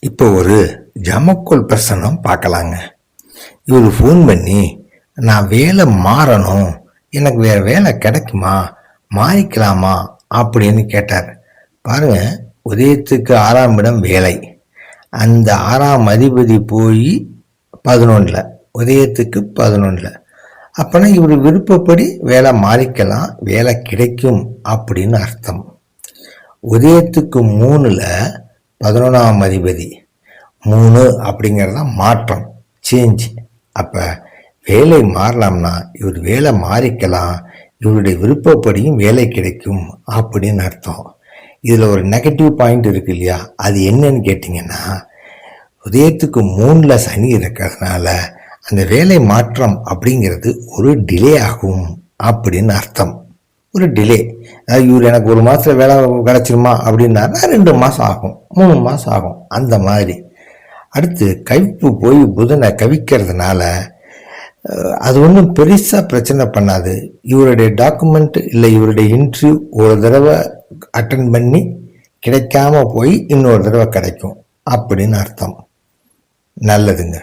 இப்போ ஒரு ஜமக்கோல் பிரசனம் பார்க்கலாங்க. இவர் ஃபோன் பண்ணி, நான் வேலை மாறணும், எனக்கு வேற வேலை கிடைக்குமா, மாறிக்கலாமா அப்படின்னு கேட்டார். பாருங்க, உதயத்துக்கு 6ஆம் இடம் வேலை. அந்த 6ஆம் அதிபதி போய் 11ல், உதயத்துக்கு 11ல். அப்பனா இவர் விருப்பப்படி வேலை மாறிக்கலாம், வேலை கிடைக்கும் அப்படின்னு அர்த்தம். உதயத்துக்கு 3ல் 11ஆம் அதிபதி 3 அப்படிங்கிறது மாற்றம், சேஞ்ச். அப்போ வேலை மாறலாம்னா இவர் வேலை மாறிக்கலாம், இவருடைய விருப்பப்படியும் வேலை கிடைக்கும் அப்படின்னு அர்த்தம். இதில் ஒரு நெகட்டிவ் பாயிண்ட் இருக்கு இல்லையா, அது என்னன்னு கேட்டிங்கன்னா, உதயத்துக்கு 3ல் சனி இருக்கிறதுனால அந்த வேலை மாற்றம் அப்படிங்கிறது ஒரு டிலே ஆகும் அப்படின்னு அர்த்தம். ஒரு டிலே, அதாவது இவர் எனக்கு 1 மாதத்தில் வேலை கிடச்சிருமா அப்படின்னாருன்னா 2 மாதம் ஆகும், 3 மாதம் ஆகும், அந்த மாதிரி. அடுத்து கவிப்பு போய் புதனை கவிக்கிறதுனால அது ஒன்றும் பெருசாக பிரச்சனை பண்ணாது. இவருடைய டாக்குமெண்ட் இல்லை இவருடைய இன்டர்வியூ ஒரு தடவை அட்டன் பண்ணி கிடைக்காம போய் இன்னொரு தடவை கிடைக்கும் அப்படின்னு அர்த்தம். நல்லதுங்க.